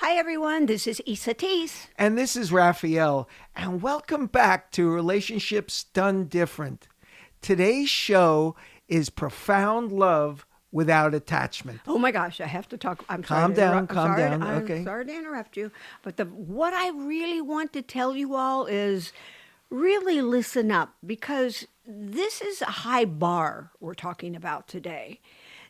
Hi, everyone. This is Issa Teese. And this is Raphael, and welcome back to Relationships Done Different. Today's show is Profound Love Without Attachment. Oh my gosh, I have to talk. I'm Calm sorry to down, interrupt. calm down. I'm Okay. sorry to interrupt you, but what I really want to tell you all is really listen up because this is a high bar we're talking about today.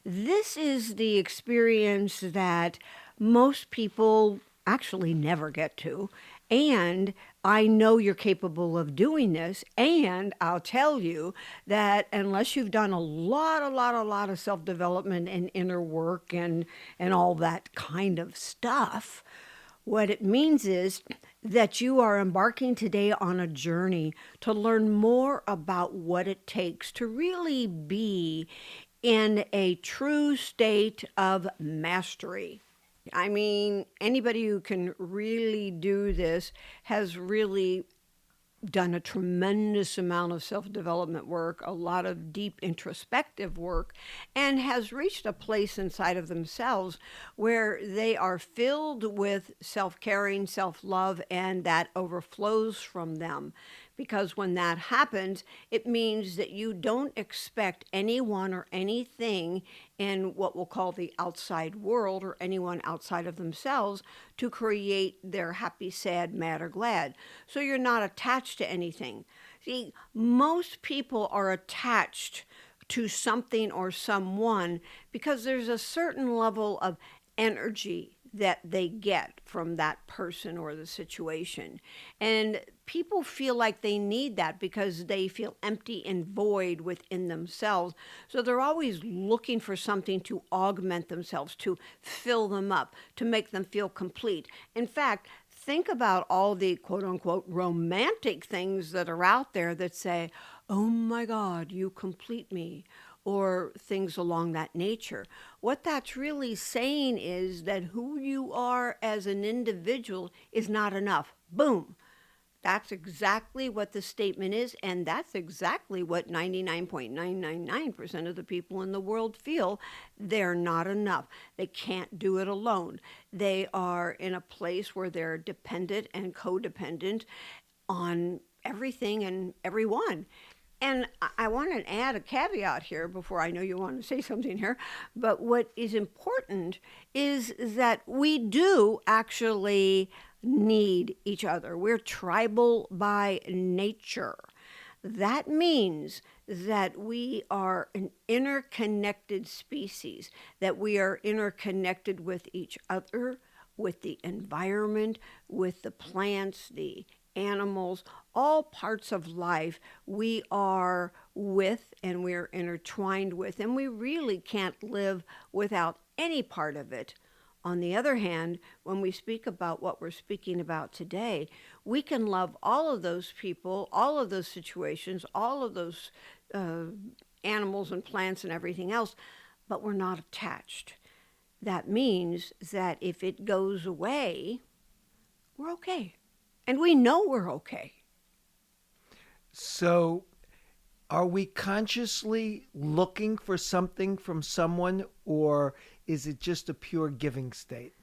This is the experience that most people actually never get to. And I know you're capable of doing this. And I'll tell you that unless you've done a lot of self development and inner work and all that kind of stuff, what it means is that you are embarking today on a journey to learn more about what it takes to really be in a true state of mastery. I mean, anybody who can really do this has really done a tremendous amount of self development work, a lot of deep introspective work, and has reached a place inside of themselves where they are filled with self caring, self love, and that overflows from them. Because when that happens, it means that you don't expect anyone or anything in what we'll call the outside world or anyone outside of themselves to create their happy, sad, mad, or glad. So you're not attached to anything. See, most people are attached to something or someone because there's a certain level of energy that they get from that person or the situation. And people feel like they need that because they feel empty and void within themselves. So they're always looking for something to augment themselves, to fill them up, to make them feel complete. In fact, think about all the quote unquote romantic things that are out there that say, oh my God, you complete me, or things along that nature. What that's really saying is that who you are as an individual is not enough. Boom. That's exactly what the statement is, and that's exactly what 99.999% of the people in the world feel. They're not enough. They can't do it alone. They are in a place where they're dependent and codependent on everything and everyone. And I want to add a caveat here before I know you want to say something here. But what is important is that we do actually need each other. We're tribal by nature. That means that we are an interconnected species, that we are interconnected with each other, with the environment, with the plants, the animals, all parts of life we are with and we're intertwined with, and we really can't live without any part of it. On the other hand, when we speak about what we're speaking about today, we can love all of those people, all of those situations, all of those uh, animals and plants and everything else, but we're not attached. That means that if it goes away, we're okay. And we know we're okay. So, are we consciously looking for something from someone, or is it just a pure giving state?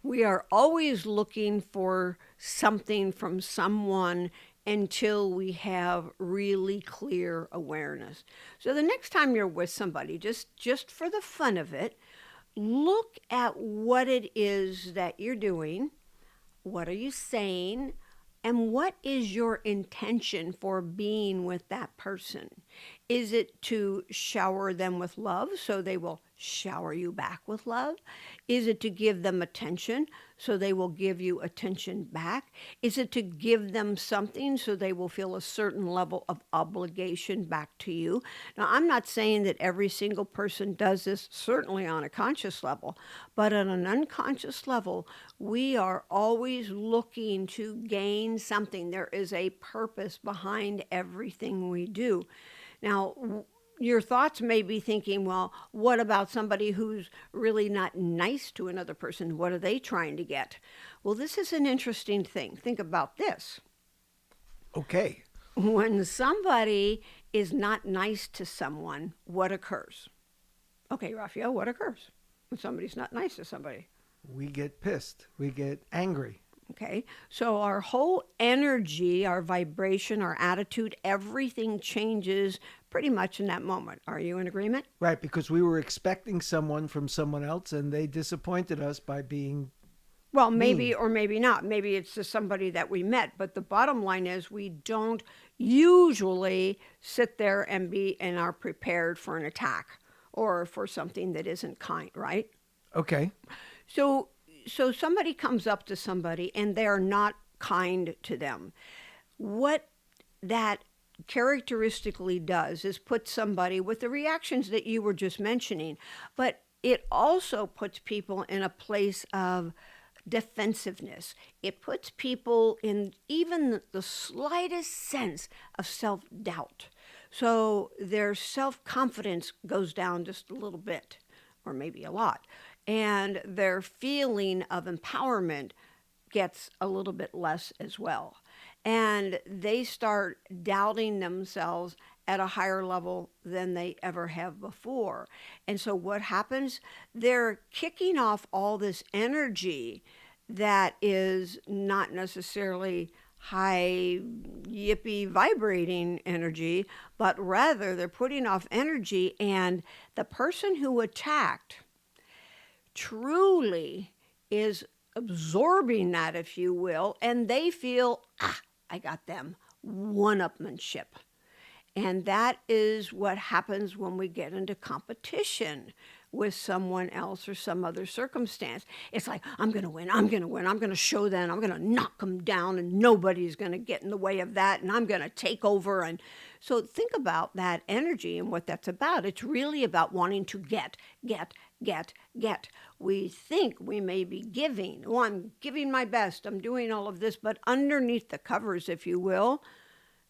We are always looking for something from someone until we have really clear awareness. So the next time you're with somebody, just for the fun of it, look at what it is that you're doing. What are you saying? And what is your intention for being with that person? Is it to shower them with love so they will shower you back with love? Is it to give them attention so they will give you attention back? Is it to give them something so they will feel a certain level of obligation back to you? Now, I'm not saying that every single person does this, certainly on a conscious level, but on an unconscious level, we are always looking to gain something. There is a purpose behind everything we do. Now, your thoughts may be thinking, well, what about somebody who's really not nice to another person? What are they trying to get? Well, this is an interesting thing. Think about this. Okay. When somebody is not nice to someone, what occurs? Okay, Raphael, what occurs when somebody's not nice to somebody? We get pissed. We get angry. Okay. So our whole energy, our vibration, our attitude, everything changes pretty much in that moment. Are you in agreement? Right, because we were expecting someone from someone else and they disappointed us by being Well, maybe mean. or maybe not. Maybe it's just somebody that we met. But the bottom line is we don't usually sit there and are prepared for an attack or for something that isn't kind, right? Okay. So somebody comes up to somebody and they're not kind to them. What that characteristically does is put somebody with the reactions that you were just mentioning, but it also puts people in a place of defensiveness. It puts people in even the slightest sense of self doubt. So their self confidence goes down just a little bit, or maybe a lot. And their feeling of empowerment gets a little bit less as well. And they start doubting themselves at a higher level than they ever have before. And so what happens? They're kicking off all this energy that is not necessarily high, yippee, vibrating energy, but rather they're putting off energy, and the person who attacked truly is absorbing that, if you will, and they feel, I got them, one-upmanship. And that is what happens when we get into competition with someone else or some other circumstance. It's like, I'm going to win, I'm going to win, I'm going to show them, I'm going to knock them down, and nobody's going to get in the way of that, and I'm going to take over. And so think about that energy and what that's about. It's really about wanting to get. We think we may be giving. Oh, I'm giving my best, I'm doing all of this, but underneath the covers, if you will,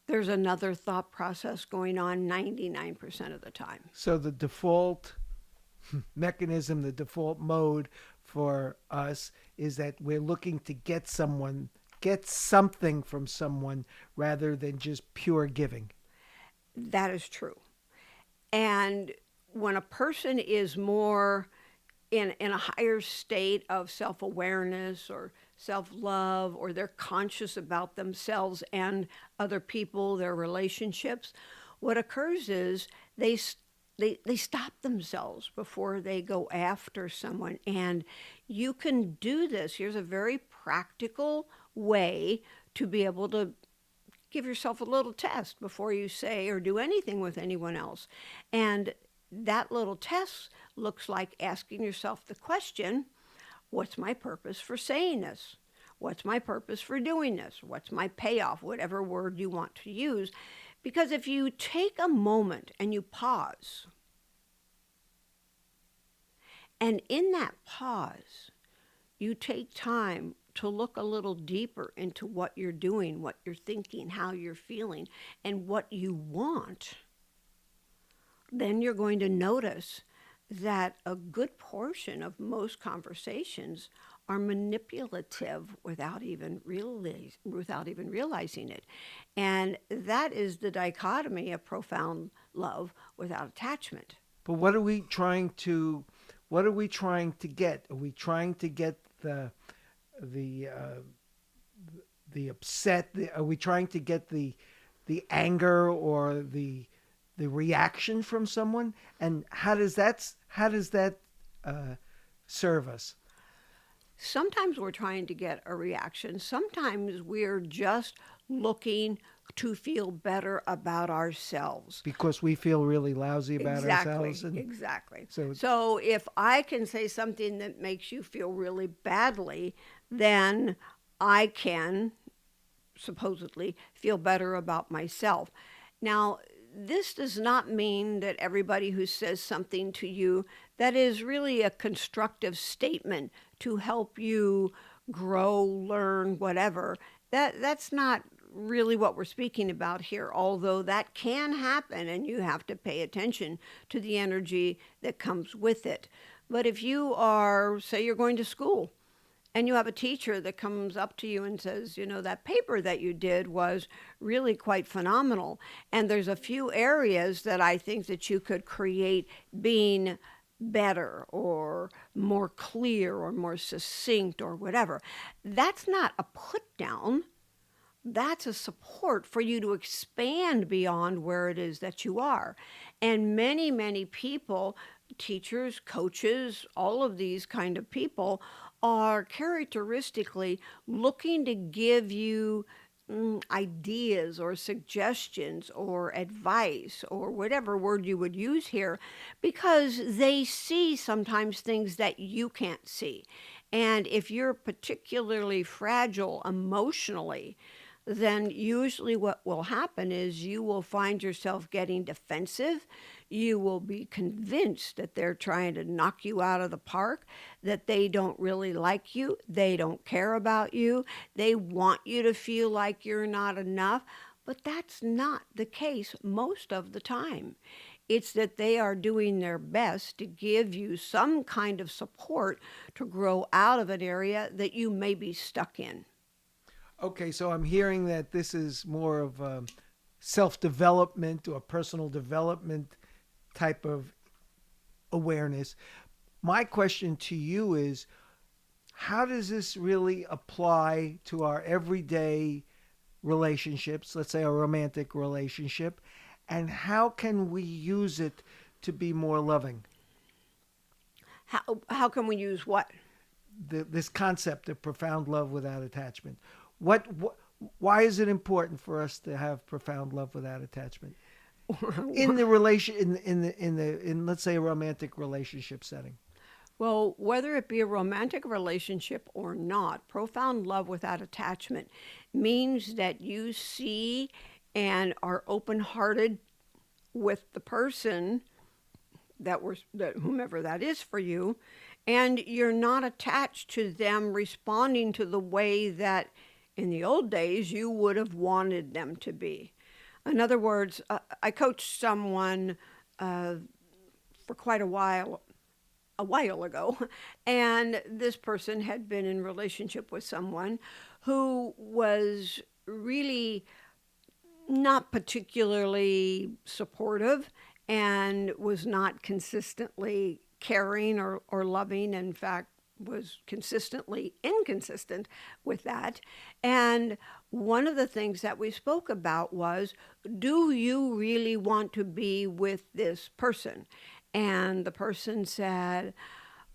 there's another thought process going on 99% of the time. So the default mechanism, the default mode for us is that we're looking to get something from someone rather than just pure giving. That is true. And when a person is more in a higher state of self-awareness or self-love, or they're conscious about themselves and other people, their relationships, what occurs is they stop themselves before they go after someone. And you can do this. Here's a very practical way to be able to give yourself a little test before you say or do anything with anyone else. And that little test looks like asking yourself the question, what's my purpose for saying this? What's my purpose for doing this? What's my payoff? Whatever word you want to use. Because if you take a moment and you pause, and in that pause, you take time to look a little deeper into what you're doing, what you're thinking, how you're feeling, and what you want, then you're going to notice that a good portion of most conversations are manipulative without even realizing it. And that is the dichotomy of profound love without attachment. But what are we trying to get? Are we trying to get the upset? Are we trying to get the anger or the reaction from someone? And how does that serve us? Sometimes we're trying to get a reaction. Sometimes we're just looking to feel better about ourselves. Because we feel really lousy about ourselves. Exactly. So So if I can say something that makes you feel really badly, then I can supposedly feel better about myself. Now, this does not mean that everybody who says something to you that is really a constructive statement to help you grow, learn, whatever, that's not really what we're speaking about here, although that can happen and you have to pay attention to the energy that comes with it. But if you are, say you're going to school, and you have a teacher that comes up to you and says, that paper that you did was really quite phenomenal. And there's a few areas that I think that you could create being better or more clear or more succinct or whatever. That's not a put down. That's a support for you to expand beyond where it is that you are. And many, many people, teachers, coaches, all of these kind of people are characteristically looking to give you ideas or suggestions or advice or whatever word you would use here because they see sometimes things that you can't see. And if you're particularly fragile emotionally, then usually what will happen is you will find yourself getting defensive. You will be convinced that they're trying to knock you out of the park, that they don't really like you, they don't care about you, they want you to feel like you're not enough. But that's not the case most of the time. It's that they are doing their best to give you some kind of support to grow out of an area that you may be stuck in. Okay, so I'm hearing that this is more of a self-development or personal development type of awareness. My question to you is, how does this really apply to our everyday relationships, let's say a romantic relationship, and how can we use it to be more loving? How can we use what? This concept of profound love without attachment. What why is it important for us to have profound love without attachment in the relation in let's say a romantic relationship setting? Well, whether it be a romantic relationship or not, profound love without attachment means that you see and are open-hearted with the person that whomever that is for you, and you're not attached to them responding to the way that in the old days you would have wanted them to be. In other words, I coached someone for quite a while ago, and this person had been in relationship with someone who was really not particularly supportive and was not consistently caring or loving. In fact, was consistently inconsistent with that. And one of the things that we spoke about was, do you really want to be with this person? And the person said,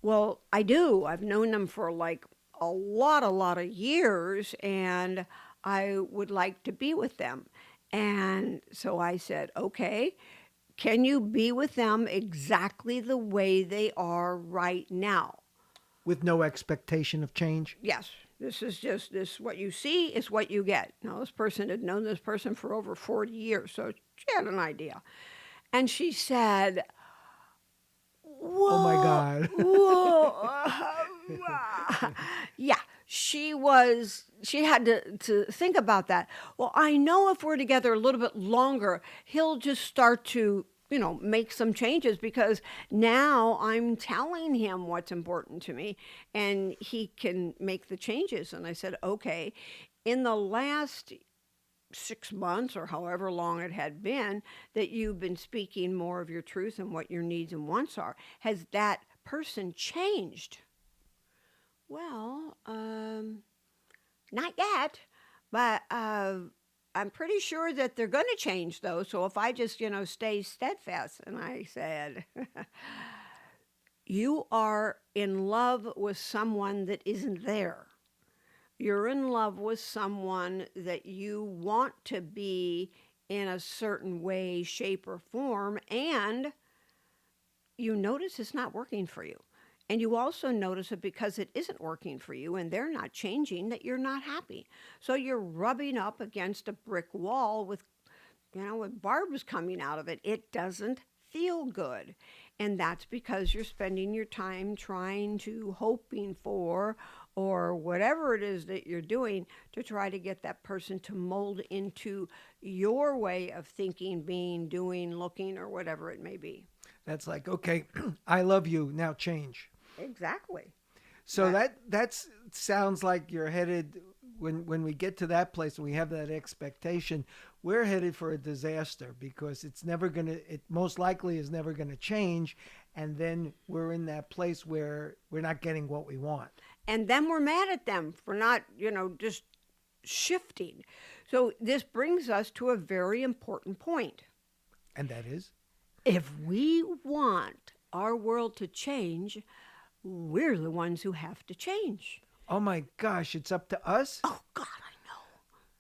well, I do. I've known them for like a lot of years, and I would like to be with them. And so I said, okay, can you be with them exactly the way they are right now? With no expectation of change? Yes, this is just this what you see is what you get. Now, this person had known this person for over 40 years, so she had an idea. And she said, Oh my whoa, God. yeah, she had to think about that. Well, I know if we're together a little bit longer, he'll just start to, make some changes because now I'm telling him what's important to me and he can make the changes. And I said, okay, in the last 6 months or however long it had been that you've been speaking more of your truth and what your needs and wants are, has that person changed? Well, not yet, but I'm pretty sure that they're going to change though. So if I just, stay steadfast. And I said, you are in love with someone that isn't there. You're in love with someone that you want to be in a certain way, shape, or form, and you notice it's not working for you. And you also notice it because it isn't working for you and they're not changing, that you're not happy. So you're rubbing up against a brick wall with barbs coming out of it. It doesn't feel good. And that's because you're spending your time hoping for, or whatever it is that you're doing to try to get that person to mold into your way of thinking, being, doing, looking, or whatever it may be. That's like, okay, I love you, now change. Exactly. So that sounds like you're headed when we get to that place and we have that expectation, we're headed for a disaster because it most likely is never going to change. And then we're in that place where we're not getting what we want. And then we're mad at them for not, just shifting. So this brings us to a very important point. And that is, If we want our world to change, we're the ones who have to change. oh my gosh, it's up to us. Oh God, I know.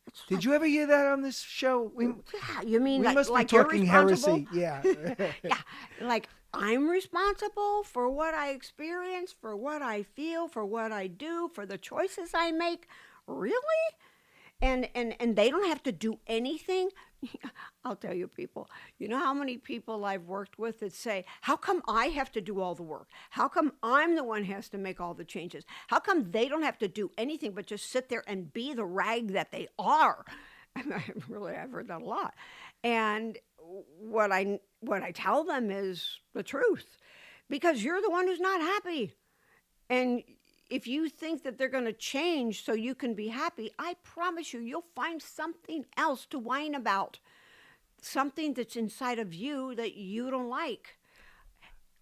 It's Did you ever hear that on this show? yeah, you mean We must be like you're talking responsible? heresy. Yeah. Yeah, like I'm responsible for what I experience, for what I feel, for what I do, for the choices I make. Really? And they don't have to do anything. I'll tell you, people, you know how many people I've worked with that say, how come I have to do all the work? How come I'm the one who has to make all the changes? How come they don't have to do anything but just sit there and be the rag that they are? I've heard that a lot. And what I tell them is the truth, because you're the one who's not happy. And if you think that they're going to change so you can be happy, I promise you'll find something else to whine about, something that's inside of you that you don't like.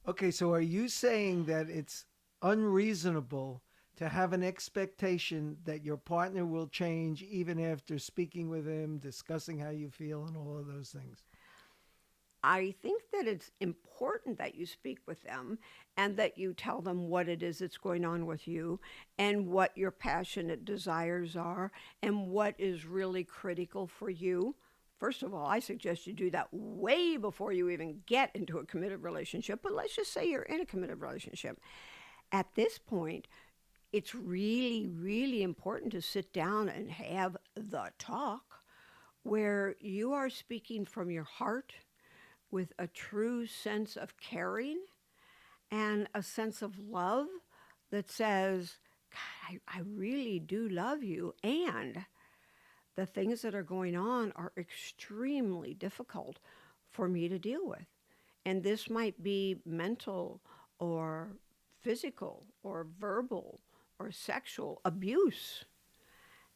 Okay, so are you saying that it's unreasonable to have an expectation that your partner will change even after speaking with him, discussing how you feel, and all of those things? I think that it's important that you speak with them and that you tell them what it is that's going on with you and what your passionate desires are and what is really critical for you. First of all, I suggest you do that way before you even get into a committed relationship. But let's just say you're in a committed relationship. At this point, it's really, really important to sit down and have the talk where you are speaking from your heart with a true sense of caring and a sense of love that says, God, I really do love you. And the things that are going on are extremely difficult for me to deal with. And this might be mental or physical or verbal or sexual abuse.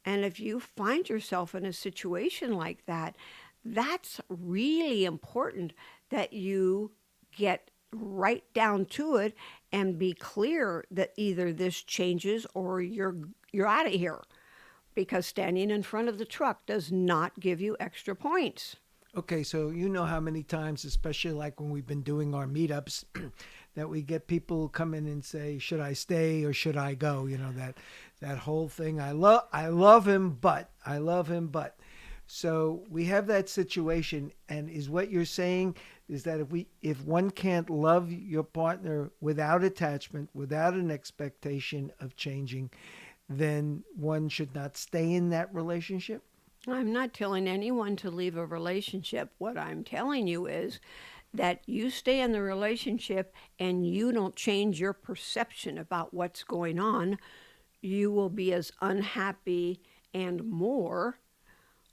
And if you find yourself in a situation like that, that's really important that you get right down to it and be clear that either this changes or you're out of here, because standing in front of the truck does not give you extra points. Okay, so you know how many times, especially like when we've been doing our meetups, that we get people come in and say, "Should I stay or should I go?" You know, that whole thing. I love him, but I love him, but. So we have that situation, and is what you're saying is that if one can't love your partner without attachment, without an expectation of changing, then one should not stay in that relationship? I'm not telling anyone to leave a relationship. What I'm telling you is that you stay in the relationship and you don't change your perception about what's going on, you will be as unhappy and more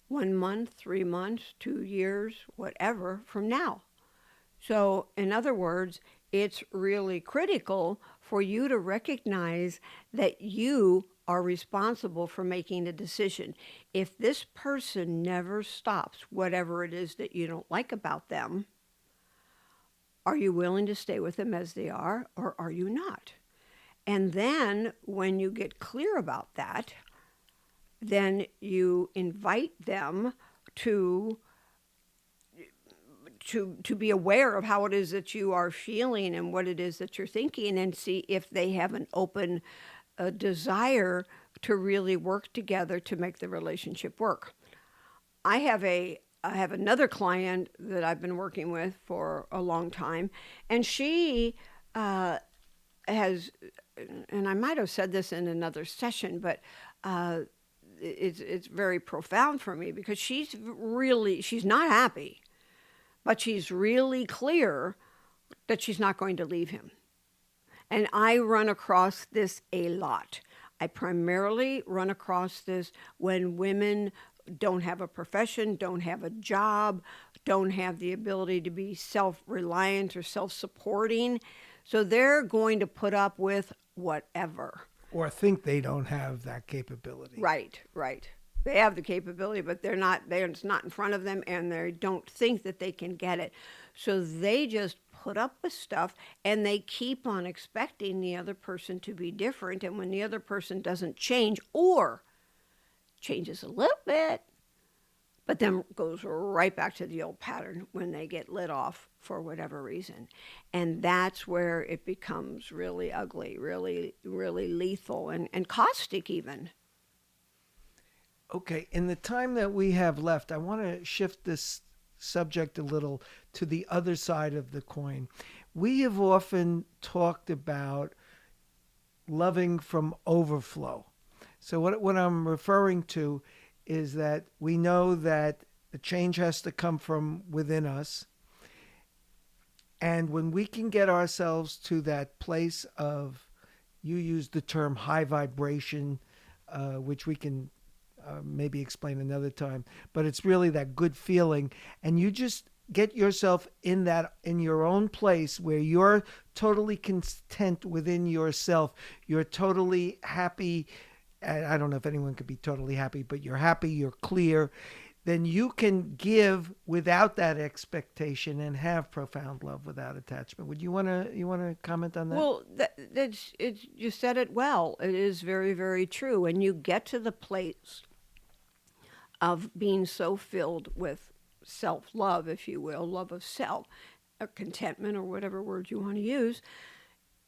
1 month, 3 months, 2 years, whatever from now. So, in other words, it's really critical for you to recognize that you are responsible for making a decision. If this person never stops whatever it is that you don't like about them, are you willing to stay with them as they are, or are you not? And then when you get clear about that, then you invite them to be aware of how it is that you are feeling and what it is that you're thinking, and see if they have an open desire to really work together to make the relationship work. I have another client that I've been working with for a long time, and she has, and I might have said this in another session, but it's very profound for me, because she's not happy, but she's really clear that she's not going to leave him. And I run across this a lot. I primarily run across this when women don't have a profession, don't have a job, don't have the ability to be self-reliant or self-supporting. So they're going to put up with whatever. Or think they don't have that capability. Right, right. They have the capability, but it's not in front of them, and they don't think that they can get it. So they just put up with stuff, and they keep on expecting the other person to be different. And when the other person doesn't change or changes a little bit, but then goes right back to the old pattern when they get lit off for whatever reason. And that's where it becomes really ugly, really, really lethal and caustic even. Okay, in the time that we have left, I want to shift this subject a little to the other side of the coin. We have often talked about loving from overflow. So, what I'm referring to is that we know that the change has to come from within us. And when we can get ourselves to that place of, you use the term high vibration, which we can maybe explain another time, but it's really that good feeling. And you just get yourself in that, in your own place where you're totally content within yourself. You're totally happy. I don't know if anyone could be totally happy, but you're happy, you're clear. Then you can give without that expectation and have profound love without attachment. Would you want to comment on that? Well, you said it well. It is very, very true. And you get to the place of being so filled with self love, if you will, love of self, or contentment, or whatever word you want to use.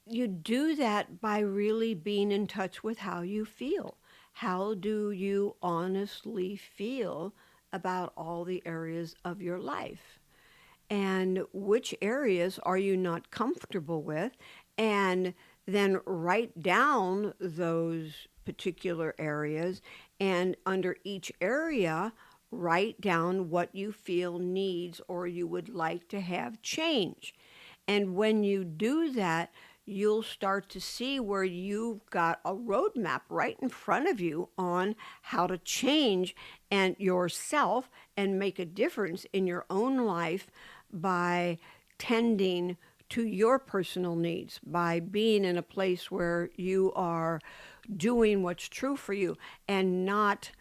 You do that by really being in touch with how you feel. How do you honestly feel about all the areas of your life? And which areas are you not comfortable with? And then write down those particular areas, and under each area, write down what you feel needs or you would like to have change. And when you do that, you'll start to see where you've got a roadmap right in front of you on how to change and yourself and make a difference in your own life by tending to your personal needs, by being in a place where you are doing what's true for you and not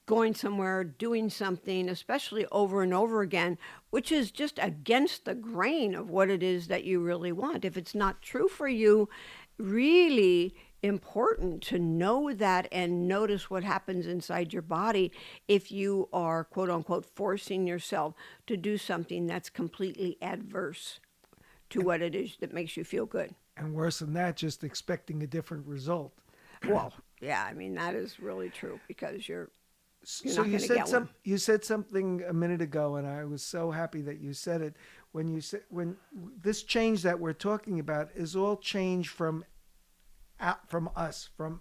going somewhere, doing something, especially over and over again, which is just against the grain of what it is that you really want. If it's not true for you, really important to know that and notice what happens inside your body if you are, quote unquote, forcing yourself to do something that's completely adverse to what it is that makes you feel good. And worse than that, just expecting a different result. Well, yeah, I mean, that is really true because you're So not you going to get said one. you said something a minute ago, and I was so happy that you said it. When you said, when this change that we're talking about is all change from out, from us, from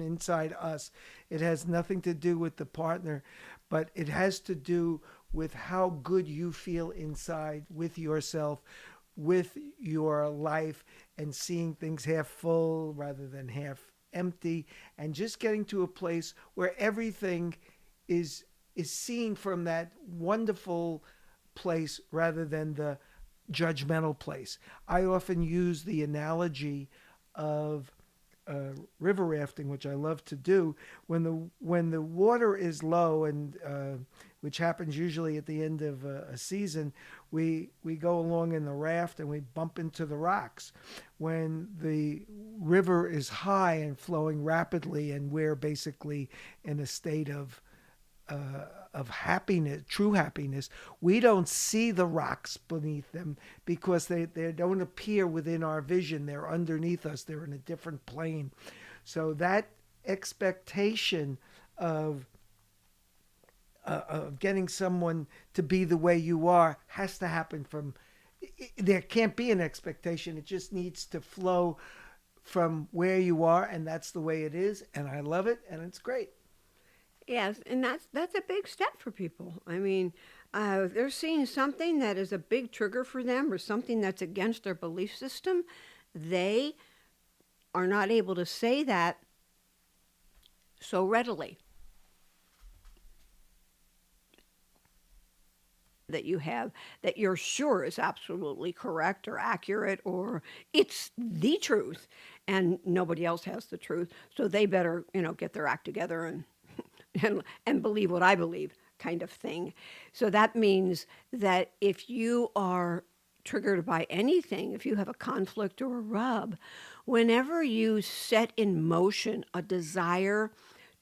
inside us. It has nothing to do with the partner, but it has to do with how good you feel inside with yourself, with your life, and seeing things half full rather than half empty, and just getting to a place where everything is seen from that wonderful place rather than the judgmental place. I often use the analogy of river rafting, which I love to do. When the water is low, and which happens usually at the end of a season, we go along in the raft and we bump into the rocks. When the river is high and flowing rapidly, and we're basically in a state of happiness, true happiness, we don't see the rocks beneath them because they don't appear within our vision. They're underneath us, they're in a different plane. So that expectation of getting someone to be the way you are has to happen from, there can't be an expectation. It just needs to flow from where you are, and that's the way it is. And I love it, and it's great. Yes, and that's a big step for people. I mean, they're seeing something that is a big trigger for them or something that's against their belief system. They are not able to say that so readily. That you have that you're sure is absolutely correct or accurate or it's the truth and nobody else has the truth, so they better get their act together and and believe what I believe kind of thing. So that means that if you are triggered by anything, if you have a conflict or a rub, whenever you set in motion a desire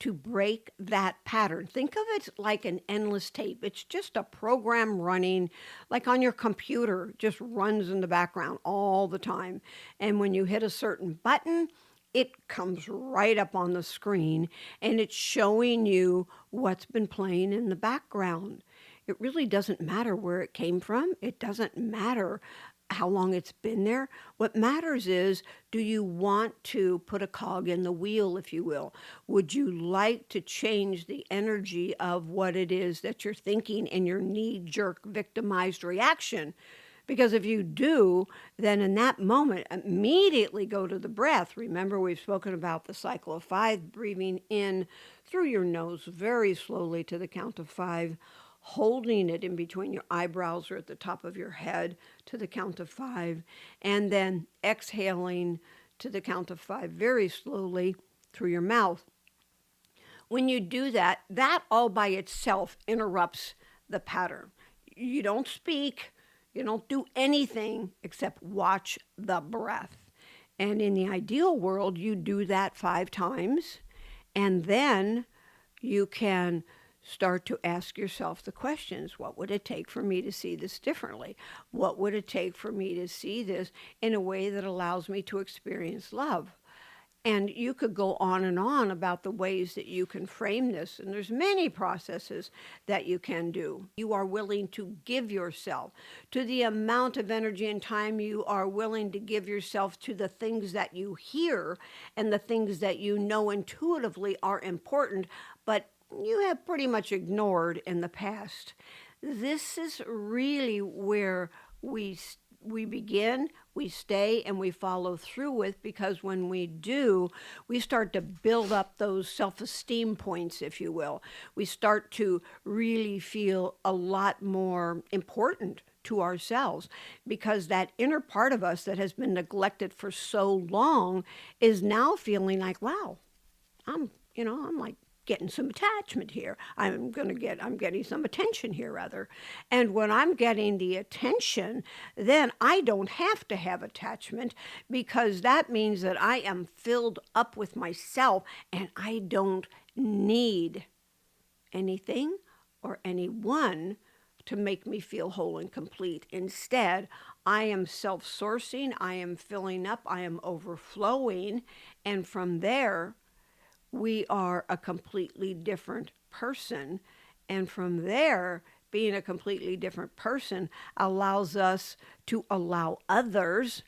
to break that pattern, think of it like an endless tape. It's just a program running, like on your computer, just runs in the background all the time. And when you hit a certain button, it comes right up on the screen and it's showing you what's been playing in the background. It really doesn't matter where it came from. It doesn't matter how long it's been there. What matters is, do you want to put a cog in the wheel, if you will? Would you like to change the energy of what it is that you're thinking in your knee jerk victimized reaction? Because if you do, then in that moment, immediately go to the breath. Remember, we've spoken about the cycle of 5, breathing in through your nose very slowly to the count of 5, holding it in between your eyebrows or at the top of your head to the count of 5, and then exhaling to the count of 5 very slowly through your mouth. When you do that, that all by itself interrupts the pattern. You don't speak, you don't do anything except watch the breath. And in the ideal world, you do that 5 times, and then you can start to ask yourself the questions. What would it take for me to see this differently? What would it take for me to see this in a way that allows me to experience love? And you could go on and on about the ways that you can frame this. And there's many processes that you can do. You are willing to give yourself to the amount of energy and time you are willing to give yourself to the things that you hear and the things that you know intuitively are important, but you have pretty much ignored in the past. This is really where we begin, we stay, and we follow through with, because when we do, we start to build up those self-esteem points, if you will. We start to really feel a lot more important to ourselves, because that inner part of us that has been neglected for so long is now feeling like, wow, I'm like getting some attachment here. I'm getting some attention here, rather. And when I'm getting the attention, then I don't have to have attachment, because that means that I am filled up with myself and I don't need anything or anyone to make me feel whole and complete. Instead, I am self-sourcing, I am filling up, I am overflowing, and from there, we are a completely different person. And from there, being a completely different person allows us to allow others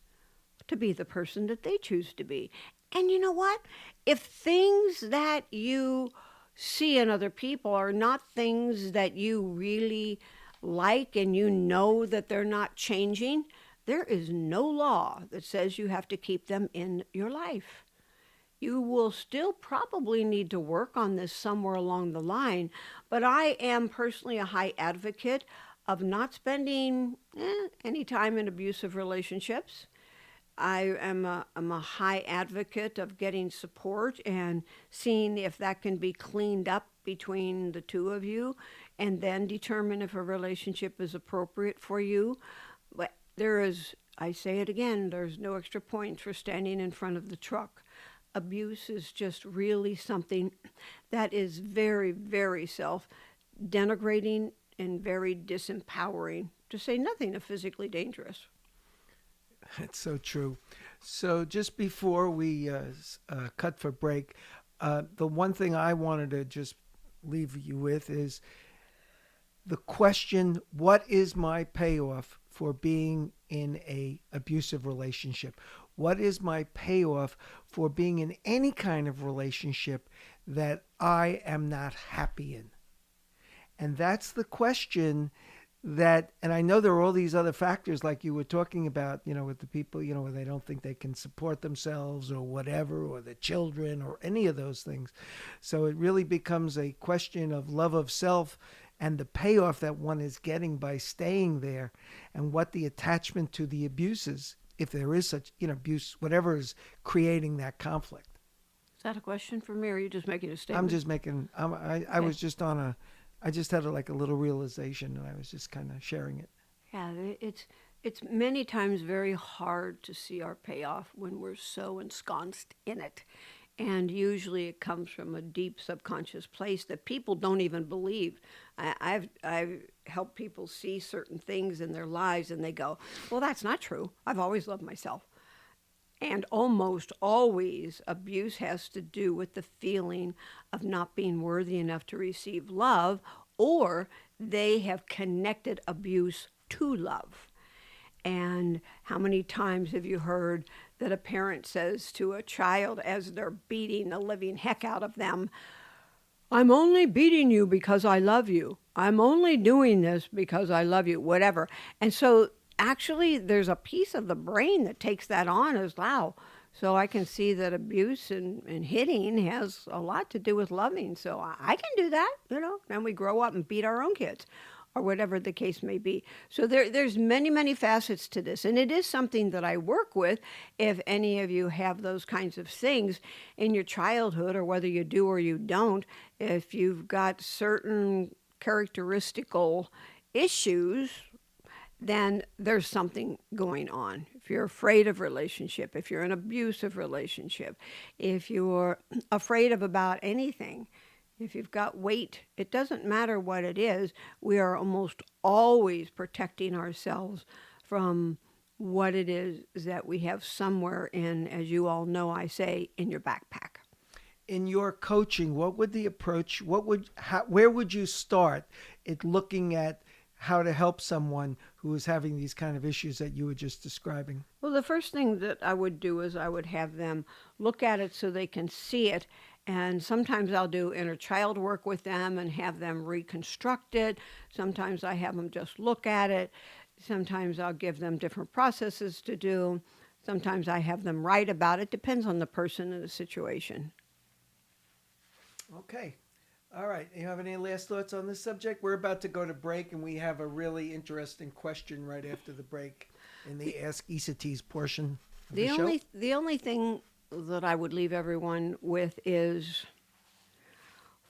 to be the person that they choose to be. And you know what? If things that you see in other people are not things that you really like, and you know that they're not changing, there is no law that says you have to keep them in your life. You will still probably need to work on this somewhere along the line, but I am personally a high advocate of not spending any time in abusive relationships. I'm a high advocate of getting support and seeing if that can be cleaned up between the two of you, and then determine if a relationship is appropriate for you. But I say it again, there's no extra points for standing in front of the truck. Abuse is just really something that is very, very self-denigrating and very disempowering, to say nothing of physically dangerous. That's so true. So just before we cut for break, the one thing I wanted to just leave you with is the question: what is my payoff for being in a abusive relationship? What is my payoff for being in any kind of relationship that I am not happy in? And that's the question that, and I know there are all these other factors like you were talking about, with the people, where they don't think they can support themselves or whatever, or the children or any of those things. So it really becomes a question of love of self and the payoff that one is getting by staying there, and what the attachment to the abuse is, if there is such, abuse, whatever is creating that conflict. that a question for me, or are you just making a I'm statement? just making. I Okay. was just on a. I just had like a little realization, and I was just kind of sharing it. Yeah, it's many times very hard to see our payoff when we're so ensconced in it. And usually it comes from a deep subconscious place that people don't even believe. I've helped people see certain things in their lives and they go, well, that's not true. I've always loved myself. And almost always, abuse has to do with the feeling of not being worthy enough to receive love, or they have connected abuse to love. And how many times have you heard that a parent says to a child as they're beating the living heck out of them, I'm only beating you because I love you. I'm only doing this because I love you, whatever. And so actually, there's a piece of the brain that takes that on as wow. So I can see that abuse and hitting has a lot to do with loving. So I can do that, and we grow up and beat our own kids or whatever the case may be. So there's many, many facets to this. And it is something that I work with if any of you have those kinds of things in your childhood, or whether you do or you don't, if you've got certain characteristical issues, then there's something going on. If you're afraid of relationship, if you're in an abusive relationship, if you're afraid of about anything, if you've got weight, it doesn't matter what it is. We are almost always protecting ourselves from what it is that we have somewhere in, as you all know, I say, in your backpack. In your coaching, what would the approach? Where would you start at looking at how to help someone who is having these kind of issues that you were just describing? Well, the first thing that I would do is I would have them look at it so they can see it. And sometimes I'll do inner child work with them and have them reconstruct it. Sometimes I have them just look at it. Sometimes I'll give them different processes to do. Sometimes I have them write about it. Depends on the person and the situation. Okay. All right. You have any last thoughts on this subject? We're about to go to break, and we have a really interesting question right after the break in the Ask Isates portion of the show. The only thing that I would leave everyone with is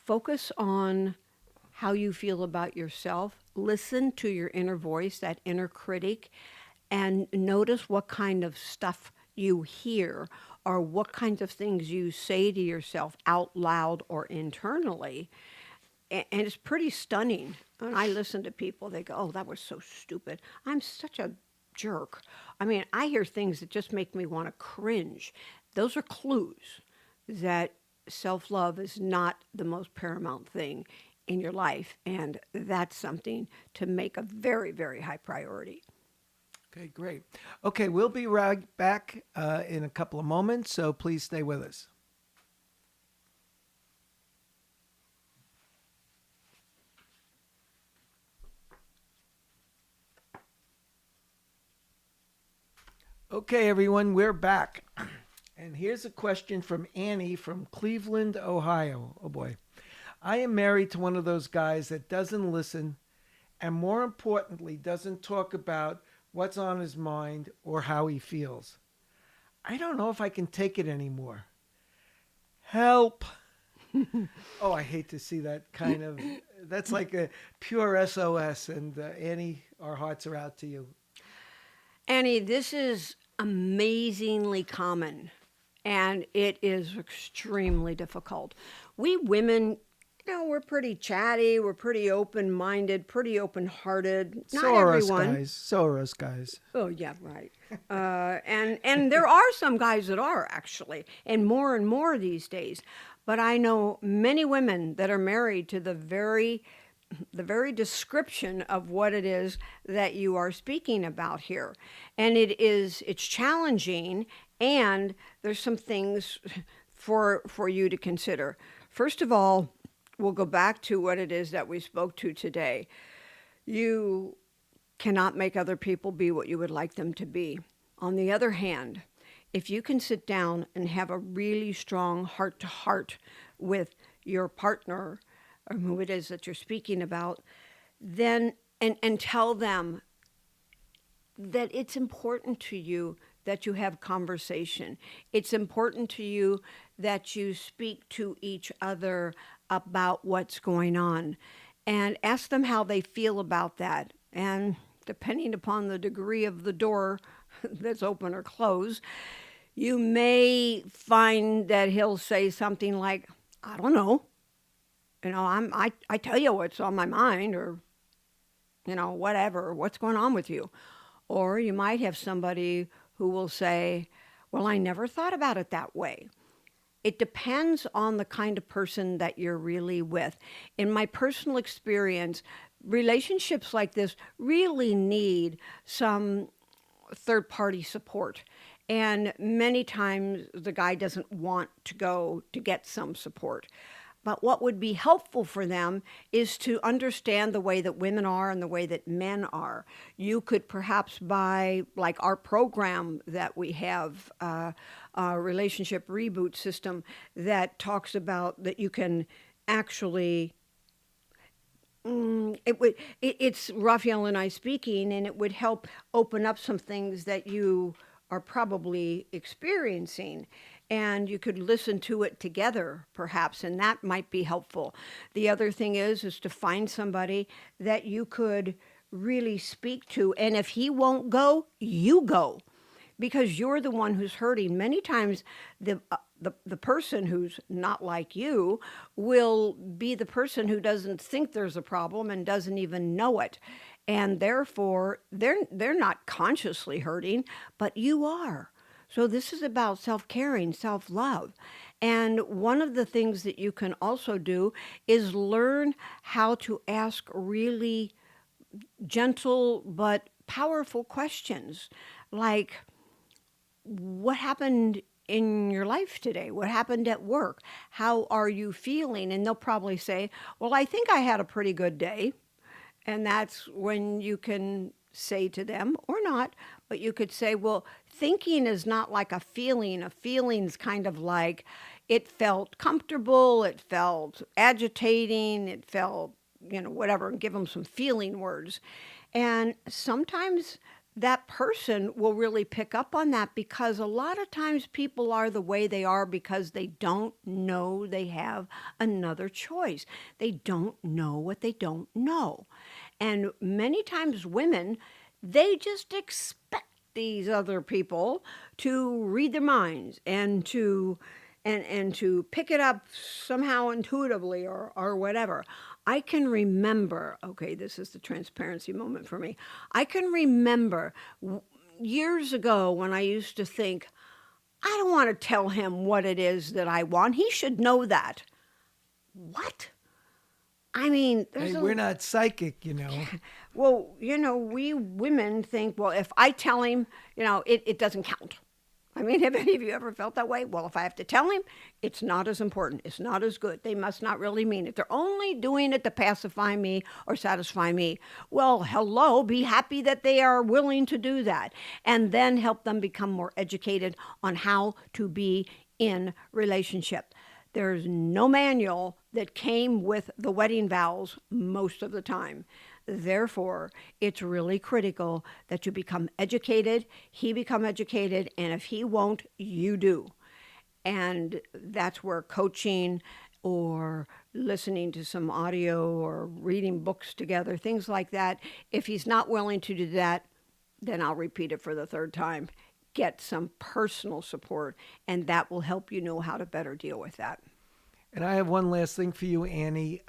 focus on how you feel about yourself. Listen to your inner voice, that inner critic, and notice what kind of stuff you hear or what kinds of things you say to yourself out loud or internally. And it's pretty stunning. When I listen to people, they go, oh, that was so stupid. I'm such a jerk. I mean, I hear things that just make me want to cringe. Those are clues that self love is not the most paramount thing in your life. And that's something to make a very, very high priority. Okay, great. Okay, we'll be right back in a couple of moments, so please stay with us. Okay, everyone, we're back. And here's a question from Annie from Cleveland, Ohio. Oh boy. I am married to one of those guys that doesn't listen and, more importantly, doesn't talk about what's on his mind or how he feels. I don't know if I can take it anymore. Help. Oh, I hate to see that kind of. That's like a pure SOS. And Annie, our hearts are out to you. Annie, this is amazingly common and it is extremely difficult. We women, we're pretty chatty, we're pretty open minded, pretty open hearted. Not So are us everyone. guys. So are us guys. Oh yeah, right. And there are some guys that are actually, and more these days. But I know many women that are married to the very description of what it is that you are speaking about here. And it's challenging, and there's some things for you to consider. First of all, we'll go back to what it is that we spoke to today. You cannot make other people be what you would like them to be. On the other hand, if you can sit down and have a really strong heart to heart with your partner or who it is that you're speaking about, then and tell them that it's important to you that you have conversation. It's important to you that you speak to each other about what's going on and ask them how they feel about that. And depending upon the degree of the door that's open or closed, you may find that he'll say something like, I don't know, I tell you what's on my mind, or whatever, what's going on with you. Or you might have somebody who will say, well, I never thought about it that way. It depends on the kind of person that you're really with. In my personal experience, relationships like this really need some third party support. And many times the guy doesn't want to go to get some support. But what would be helpful for them is to understand the way that women are and the way that men are. You could perhaps buy, like our program that we have, a relationship reboot system that talks about that you can actually it's Raphael and I speaking, and it would help open up some things that you are probably experiencing. And you could listen to it together, perhaps, and that might be helpful. The other thing is to find somebody that you could really speak to. And if he won't go, you go, because you're the one who's hurting. Many times, the person who's not like you will be the person who doesn't think there's a problem and doesn't even know it. And therefore, they're not consciously hurting, but you are. So this is about self-caring, self-love. And one of the things that you can also do is learn how to ask really gentle but powerful questions, like, what happened in your life today? What happened at work? How are you feeling? And they'll probably say, well, I think I had a pretty good day. And that's when you can say to them, or not, but you could say, well, thinking is not like a feeling. A feeling's kind of like it felt comfortable, it felt agitating, it felt, whatever, and give them some feeling words. And sometimes that person will really pick up on that, because a lot of times people are the way they are because they don't know they have another choice. They don't know what they don't know. And many times women, they just expect these other people to read their minds and to pick it up somehow intuitively, or whatever. I can remember, okay, this is the transparency moment for me. I can remember years ago when I used to think, I don't want to tell him what it is that I want. He should know that. What? I mean, Hey, we're not psychic. Well, we women think, well, if I tell him, it doesn't count. I mean, have any of you ever felt that way? Well, if I have to tell him, it's not as important. It's not as good. They must not really mean it. They're only doing it to pacify me or satisfy me. Well, hello, be happy that they are willing to do that. And then help them become more educated on how to be in relationship. There's no manual that came with the wedding vows most of the time. Therefore, it's really critical that you become educated, he become educated, and if he won't, you do. And that's where coaching or listening to some audio or reading books together, things like that, if he's not willing to do that, then I'll repeat it for the third time. Get some personal support, and that will help you know how to better deal with that. And I have one last thing for you, Annie,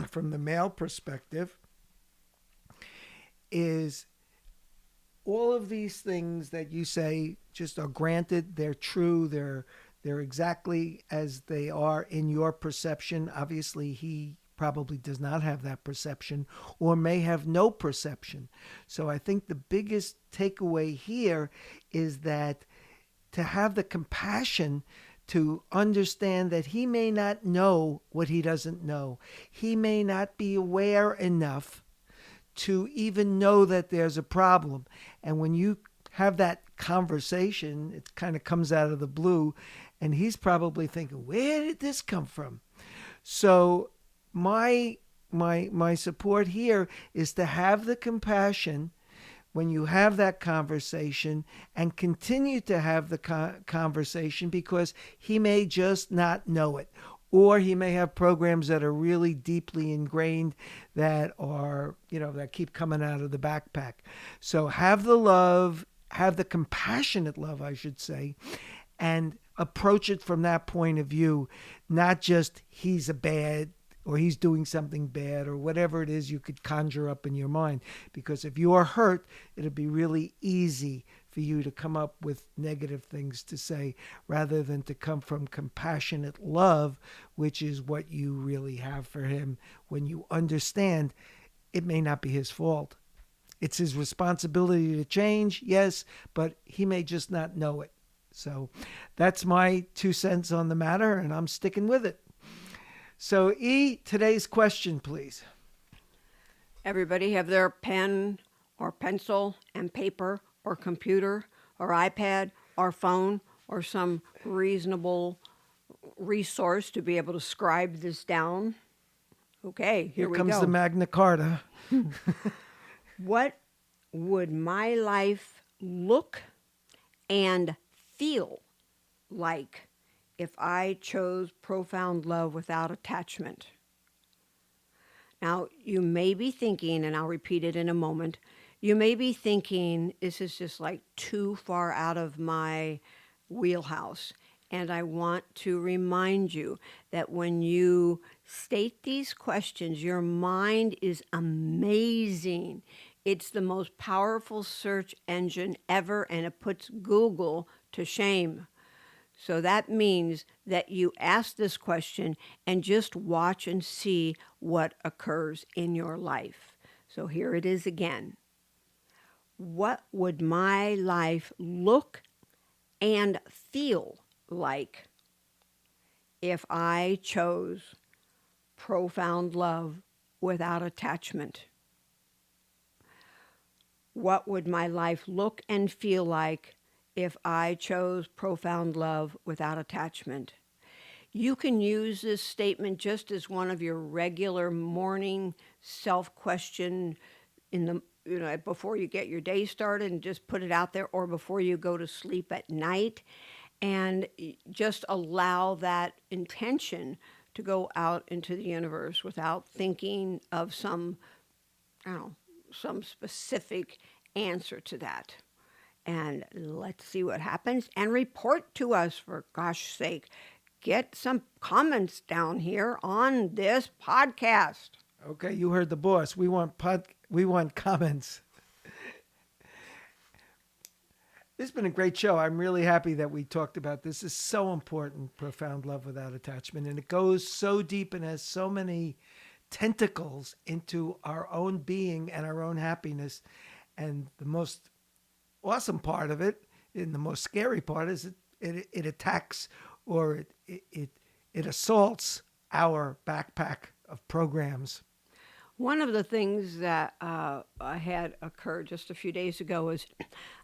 from the male perspective, is all of these things that you say just are granted, they're true, they're exactly as they are in your perception. Obviously, he probably does not have that perception or may have no perception. So I think the biggest takeaway here is that to have the compassion to understand that he may not know what he doesn't know. He may not be aware enough to even know that there's a problem. And when you have that conversation, it kind of comes out of the blue, and he's probably thinking, where did this come from? So my support here is to have the compassion when you have that conversation and continue to have the conversation, because he may just not know it. Or he may have programs that are really deeply ingrained that are, that keep coming out of the backpack. So have the love, have the compassionate love, I should say, and approach it from that point of view, not just he's a bad or he's doing something bad or whatever it is you could conjure up in your mind. Because if you are hurt, it'll be really easy for you to come up with negative things to say rather than to come from compassionate love, which is what you really have for him when you understand it may not be his fault. It's his responsibility to change, yes, but he may just not know it. So that's my 2 cents on the matter, and I'm sticking with it. So, E, today's question, please. Everybody have their pen or pencil and paper or computer or iPad or phone or some reasonable resource to be able to scribe this down. Okay, here we comes go. the Magna Carta. What would my life look and feel like if I chose profound love without attachment? Now, you may be thinking, and I'll repeat it in a moment, you may be thinking, this is just like too far out of my wheelhouse. And I want to remind you that when you state these questions, your mind is amazing. It's the most powerful search engine ever, and it puts Google to shame. So that means that you ask this question and just watch and see what occurs in your life. So here it is again. What would my life look and feel like if I chose profound love without attachment? What would my life look and feel like if I chose profound love without attachment? You can use this statement just as one of your regular morning self-question in the before you get your day started, and just put it out there, or before you go to sleep at night, and just allow that intention to go out into the universe without thinking of some specific answer to that. And let's see what happens, and report to us, for gosh sake. Get some comments down here on this podcast. Okay, you heard the boss. We want comments. This has been a great show. I'm really happy that we talked about this. It's so important, profound love without attachment. And it goes so deep and has so many tentacles into our own being and our own happiness. And the most awesome part of it, and the most scary part, is it attacks, or it assaults our backpack of programs. One of the things that I had occurred just a few days ago is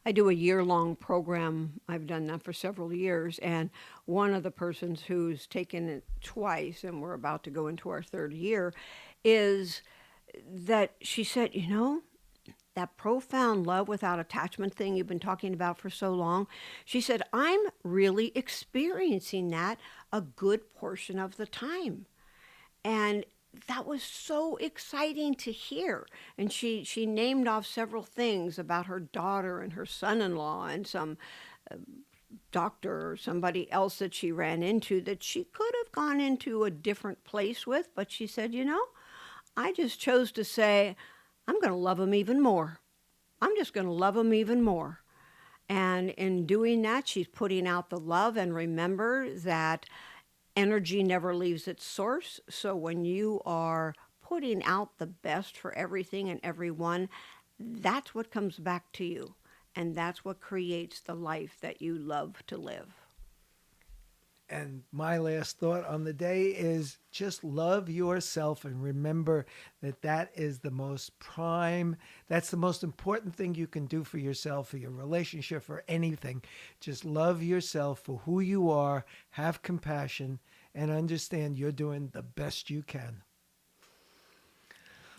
I do a year-long program. I've done that for several years. And one of the persons who's taken it twice, and we're about to go into our 3rd year, is that she said, that profound love without attachment thing you've been talking about for so long, she said, I'm really experiencing that a good portion of the time. And that was so exciting to hear. And she named off several things about her daughter and her son-in-law and some doctor or somebody else that she ran into that she could have gone into a different place with. But she said, I just chose to say, I'm going to love him even more. I'm just going to love him even more. And in doing that, she's putting out the love. And remember that energy never leaves its source. So when you are putting out the best for everything and everyone, that's what comes back to you. And that's what creates the life that you love to live. And my last thought on the day is just love yourself, and remember that is the most that's the most important thing you can do for yourself, for your relationship, for anything. Just love yourself for who you are, have compassion, and understand you're doing the best you can.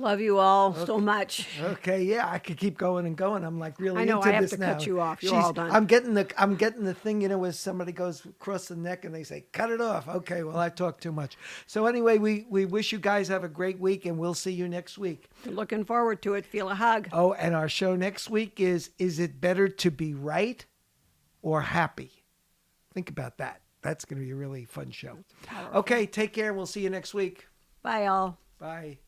Love you all so much. Okay, yeah, I could keep going and going. I'm like really I know, into I have this to now. cut you off. You're all done. I'm getting the thing, where somebody goes across the neck and they say, cut it off. Okay, well, I talk too much. So anyway, we wish you guys have a great week, and we'll see you next week. Looking forward to it. Feel a hug. Oh, and our show next week is it better to be right or happy? Think about that. That's going to be a really fun show. Powerful. Okay, take care. We'll see you next week. Bye, all. Bye.